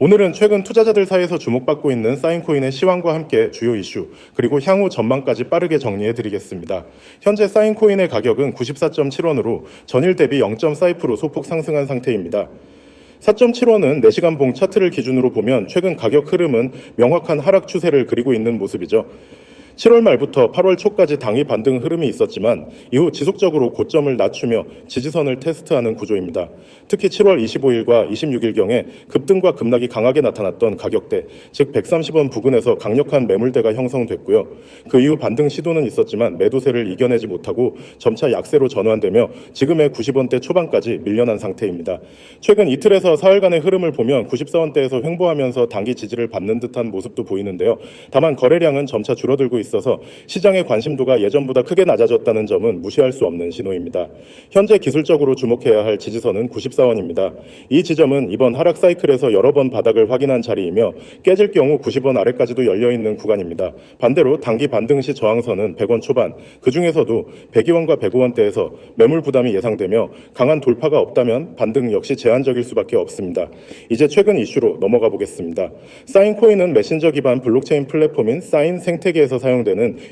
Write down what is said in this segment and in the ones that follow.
오늘은 최근 투자자들 사이에서 주목받고 있는 사인코인의 시황과 함께 주요 이슈, 그리고 향후 전망까지 빠르게 정리해 드리겠습니다. 현재 사인코인의 가격은 94.7원으로 전일 대비 0.42% 소폭 상승한 상태입니다. 4.7원은 4시간 봉 차트를 기준으로 보면 최근 가격 흐름은 명확한 하락 추세를 그리고 있는 모습이죠. 7월 말부터 8월 초까지 당일 반등 흐름이 있었지만 이후 지속적으로 고점을 낮추며 지지선을 테스트하는 구조입니다. 특히 7월 25일과 26일경에 급등과 급락이 강하게 나타났던 가격대, 즉 130원 부근에서 강력한 매물대가 형성됐고요. 그 이후 반등 시도는 있었지만 매도세를 이겨내지 못하고 점차 약세로 전환되며 지금의 90원대 초반까지 밀려난 상태입니다. 최근 이틀에서 사흘간의 흐름을 보면 94원대에서 횡보하면서 단기 지지를 받는 듯한 모습도 보이는데요. 다만 거래량은 점차 줄어들고 있어서 시장의 관심도가 예전보다 크게 낮아졌다는 점은 무시할 수 없는 신호입니다. 현재 기술적으로 주목해야 할 지지선은 94원입니다. 이 지점은 이번 하락 사이클에서 여러 번 바닥을 확인한 자리이며 깨질 경우 90원 아래까지도 열려있는 구간입니다. 반대로 단기 반등 시 저항선은 100원 초반, 그 중에서도 102원과 105원대에서 매물 부담이 예상되며 강한 돌파가 없다면 반등 역시 제한적일 수밖에 없습니다. 이제 최근 이슈로 넘어가 보겠습니다. 사인코인은 메신저 기반 블록체인 플랫폼인 사인 생태계에서 사용되는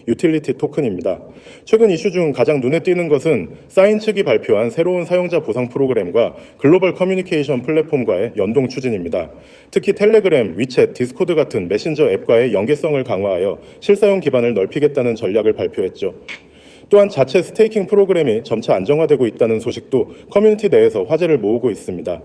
유틸리티 토큰입니다. 최근 이슈 중 가장 눈에 띄는 것은 사인 측이 발표한 새로운 사용자 보상 프로그램과 글로벌 커뮤니케이션 플랫폼과의 연동 추진입니다. 특히 텔레그램, 위챗, 디스코드 같은 메신저 앱과의 연계성을 강화하여 실사용 기반을 넓히겠다는 전략을 발표했죠. 또한 자체 스테이킹 프로그램이 점차 안정화되고 있다는 소식도 커뮤니티 내에서 화제를 모으고 있습니다.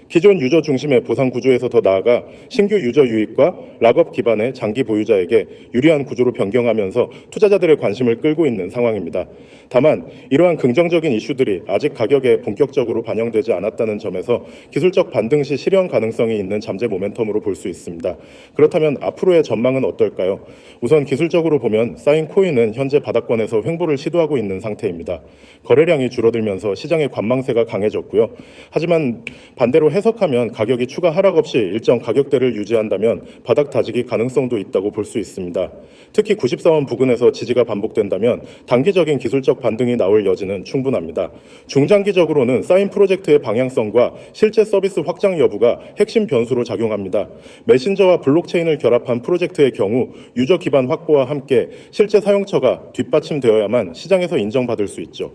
기존 유저 중심의 보상 구조에서 더 나아가 신규 유저 유입과 락업 기반의 장기 보유자에게 유리한 구조로 변경하면서 투자자들의 관심을 끌고 있는 상황입니다. 다만 이러한 긍정적인 이슈들이 아직 가격에 본격적으로 반영되지 않았다는 점에서 기술적 반등 시 실현 가능성이 있는 잠재 모멘텀으로 볼 수 있습니다. 그렇다면 앞으로의 전망은 어떨까요? 우선 기술적으로 보면 사인 코인은 현재 바닥권에서 횡보를 시도하고 있는 상태입니다. 거래량이 줄어들면서 시장의 관망세가 강해졌고요. 하지만 반대로 해석하면 가격이 추가 하락 없이 일정 가격대를 유지한다면 바닥 다지기 가능성도 있다고 볼 수 있습니다. 특히 94원 부근에서 지지가 반복된다면 단기적인 기술적 반등이 나올 여지는 충분합니다. 중장기적으로는 사인 프로젝트의 방향성과 실제 서비스 확장 여부가 핵심 변수로 작용합니다. 메신저와 블록체인을 결합한 프로젝트의 경우 유저 기반 확보와 함께 실제 사용처가 뒷받침되어야만 시장에서 인정받을 수 있죠.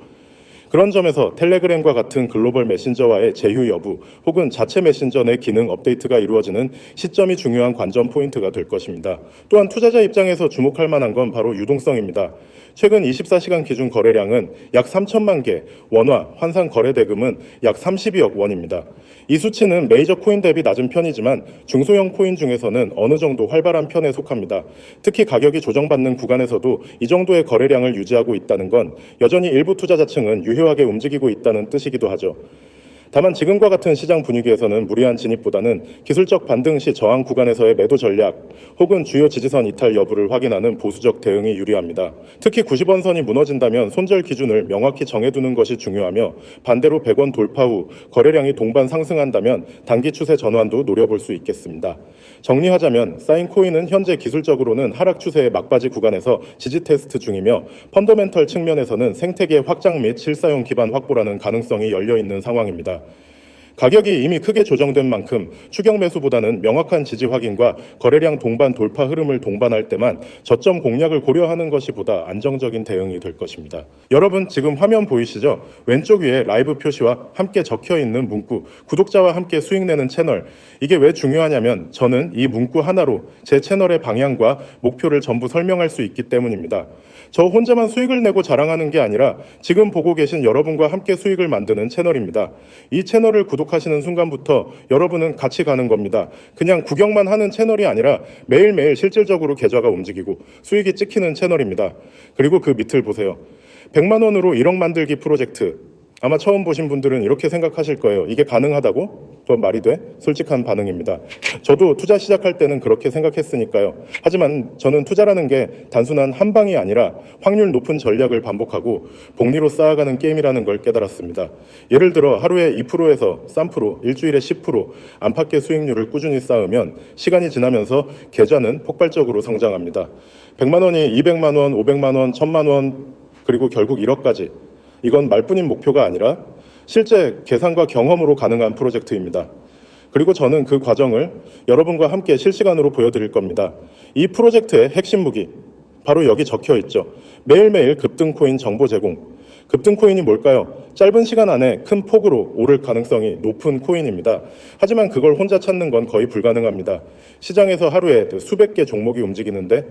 그런 점에서 텔레그램과 같은 글로벌 메신저와의 제휴 여부 혹은 자체 메신저 내 기능 업데이트가 이루어지는 시점이 중요한 관전 포인트가 될 것입니다. 또한 투자자 입장에서 주목할 만한 건 바로 유동성입니다. 최근 24시간 기준 거래량은 약 3천만 개, 원화, 환산 거래 대금은 약 32억 원입니다. 이 수치는 메이저 코인 대비 낮은 편이지만 중소형 코인 중에서는 어느 정도 활발한 편에 속합니다. 특히 가격이 조정받는 구간에서도 이 정도의 거래량을 유지하고 있다는 건 여전히 일부 투자자층은 유효하게 움직이고 있다는 뜻이기도 하죠. 다만 지금과 같은 시장 분위기에서는 무리한 진입보다는 기술적 반등 시 저항 구간에서의 매도 전략 혹은 주요 지지선 이탈 여부를 확인하는 보수적 대응이 유리합니다. 특히 90원 선이 무너진다면 손절 기준을 명확히 정해두는 것이 중요하며 반대로 100원 돌파 후 거래량이 동반 상승한다면 단기 추세 전환도 노려볼 수 있겠습니다. 정리하자면 사인코인은 현재 기술적으로는 하락 추세의 막바지 구간에서 지지 테스트 중이며 펀더멘털 측면에서는 생태계 확장 및 실사용 기반 확보라는 가능성이 열려있는 상황입니다. 가격이 이미 크게 조정된 만큼 추격 매수보다는 명확한 지지 확인과 거래량 동반 돌파 흐름을 동반할 때만 저점 공략을 고려하는 것이 보다 안정적인 대응이 될 것입니다. 여러분 지금 화면 보이시죠? 왼쪽 위에 라이브 표시와 함께 적혀있는 문구, 구독자와 함께 수익 내는 채널. 이게 왜 중요하냐면 저는 이 문구 하나로 제 채널의 방향과 목표를 전부 설명할 수 있기 때문입니다. 저 혼자만 수익을 내고 자랑하는 게 아니라 지금 보고 계신 여러분과 함께 수익을 만드는 채널입니다. 이 채널을 구독하시는 순간부터 여러분은 같이 가는 겁니다. 그냥 구경만 하는 채널이 아니라 매일매일 실질적으로 계좌가 움직이고 수익이 찍히는 채널입니다. 그리고 그 밑을 보세요. 100만 원으로 1억 만들기 프로젝트. 아마 처음 보신 분들은 이렇게 생각하실 거예요. 이게 가능하다고? 그건 말이 돼? 솔직한 반응입니다. 저도 투자 시작할 때는 그렇게 생각했으니까요. 하지만 저는 투자라는 게 단순한 한 방이 아니라 확률 높은 전략을 반복하고 복리로 쌓아가는 게임이라는 걸 깨달았습니다. 예를 들어 하루에 2%에서 3%, 일주일에 10% 안팎의 수익률을 꾸준히 쌓으면 시간이 지나면서 계좌는 폭발적으로 성장합니다. 100만 원이 200만 원, 500만 원, 1000만 원, 그리고 결국 1억까지. 이건 말뿐인 목표가 아니라 실제 계산과 경험으로 가능한 프로젝트입니다. 그리고 저는 그 과정을 여러분과 함께 실시간으로 보여드릴 겁니다. 이 프로젝트의 핵심 무기, 바로 여기 적혀 있죠. 매일매일 급등 코인 정보 제공. 급등 코인이 뭘까요? 짧은 시간 안에 큰 폭으로 오를 가능성이 높은 코인입니다. 하지만 그걸 혼자 찾는 건 거의 불가능합니다. 시장에서 하루에 수백 개 종목이 움직이는데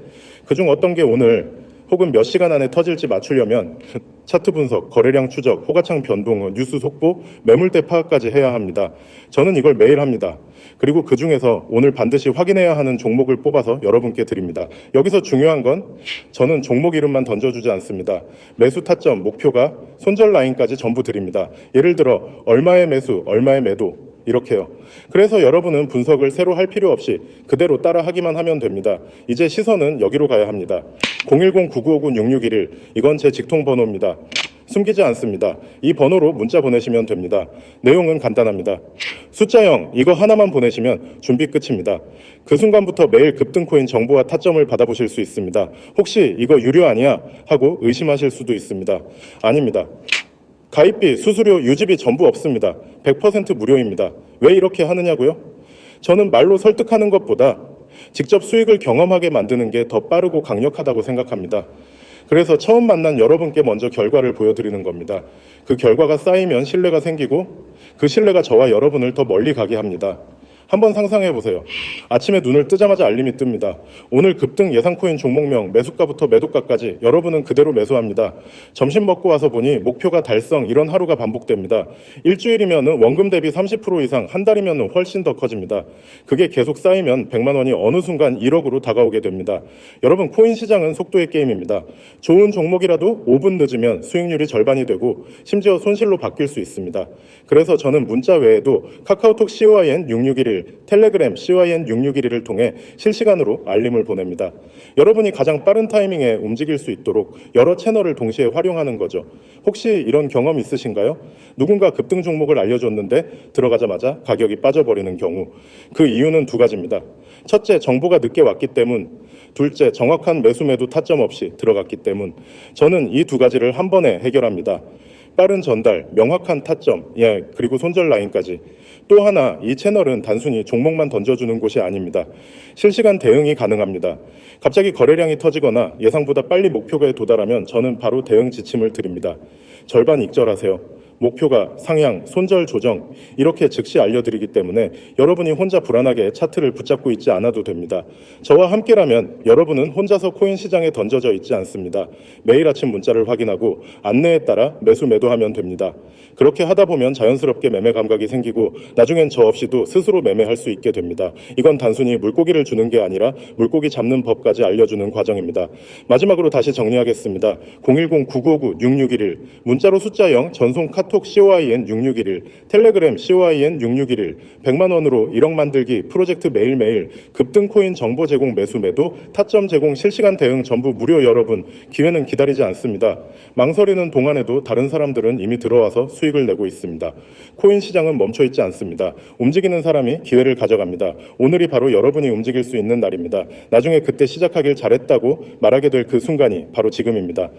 그중 어떤 게 오늘 혹은 몇 시간 안에 터질지 맞추려면 차트 분석, 거래량 추적, 호가창 변동, 뉴스 속보, 매물대 파악까지 해야 합니다. 저는 이걸 매일 합니다. 그리고 그 중에서 오늘 반드시 확인해야 하는 종목을 뽑아서 여러분께 드립니다. 여기서 중요한 건 저는 종목 이름만 던져주지 않습니다. 매수 타점, 목표가, 손절 라인까지 전부 드립니다. 예를 들어 얼마의 매수, 얼마의 매도 이렇게요. 그래서 여러분은 분석을 새로 할 필요 없이 그대로 따라 하기만 하면 됩니다. 이제 시선은 여기로 가야 합니다. 010-9959-6611 이건 제 직통 번호입니다. 숨기지 않습니다. 이 번호로 문자 보내시면 됩니다. 내용은 간단합니다. 숫자 0 이거 하나만 보내시면 준비 끝입니다. 그 순간부터 매일 급등코인 정보와 타점을 받아보실 수 있습니다. 혹시 이거 유료 아니야? 하고 의심하실 수도 있습니다. 아닙니다. 가입비, 수수료, 유지비 전부 없습니다. 100% 무료입니다. 왜 이렇게 하느냐고요? 저는 말로 설득하는 것보다 직접 수익을 경험하게 만드는 게 더 빠르고 강력하다고 생각합니다. 그래서 처음 만난 여러분께 먼저 결과를 보여드리는 겁니다. 그 결과가 쌓이면 신뢰가 생기고 그 신뢰가 저와 여러분을 더 멀리 가게 합니다. 한번 상상해 보세요. 아침에 눈을 뜨자마자 알림이 뜹니다. 오늘 급등 예상코인 종목명, 매수가부터 매도가까지 여러분은 그대로 매수합니다. 점심 먹고 와서 보니 목표가 달성, 이런 하루가 반복됩니다. 일주일이면 원금 대비 30% 이상, 한 달이면 훨씬 더 커집니다. 그게 계속 쌓이면 100만 원이 어느 순간 1억으로 다가오게 됩니다. 여러분, 코인 시장은 속도의 게임입니다. 좋은 종목이라도 5분 늦으면 수익률이 절반이 되고 심지어 손실로 바뀔 수 있습니다. 그래서 저는 문자 외에도 카카오톡 CYN661, 텔레그램 CYN661을 통해 실시간으로 알림을 보냅니다. 여러분이 가장 빠른 타이밍에 움직일 수 있도록 여러 채널을 동시에 활용하는 거죠. 혹시 이런 경험 있으신가요? 누군가 급등 종목을 알려줬는데 들어가자마자 가격이 빠져버리는 경우. 그 이유는 두 가지입니다. 첫째, 정보가 늦게 왔기 때문. 둘째, 정확한 매수 매도 타점 없이 들어갔기 때문. 저는 이 두 가지를 한 번에 해결합니다. 빠른 전달, 명확한 타점, 그리고 손절 라인까지. 또 하나, 이 채널은 단순히 종목만 던져주는 곳이 아닙니다. 실시간 대응이 가능합니다. 갑자기 거래량이 터지거나 예상보다 빨리 목표가에 도달하면 저는 바로 대응 지침을 드립니다. 절반 익절하세요. 목표가, 상향, 손절 조정 이렇게 즉시 알려드리기 때문에 여러분이 혼자 불안하게 차트를 붙잡고 있지 않아도 됩니다. 저와 함께라면 여러분은 혼자서 코인 시장에 던져져 있지 않습니다. 매일 아침 문자를 확인하고 안내에 따라 매수 매도하면 됩니다. 그렇게 하다 보면 자연스럽게 매매 감각이 생기고 나중엔 저 없이도 스스로 매매할 수 있게 됩니다. 이건 단순히 물고기를 주는 게 아니라 물고기 잡는 법까지 알려주는 과정입니다. 마지막으로 다시 정리하겠습니다. 010-9959-6611 문자로 숫자 0 전송 카톡 CYN661 텔레그램 CYN661 100만 원으로 1억 만들기 프로젝트 매일매일 급등코인 정보 제공 매수 매도 타점 제공 실시간 대응 전부 무료. 여러분, 기회는 기다리지 않습니다. 망설이는 동안에도 다른 사람들은 이미 들어와서 수익을 내고 있습니다. 코인 시장은 멈춰있지 않습니다. 움직이는 사람이 기회를 가져갑니다. 오늘이 바로 여러분이 움직일 수 있는 날입니다. 나중에 그때 시작하길 잘했다고 말하게 될 그 순간이 바로 지금입니다.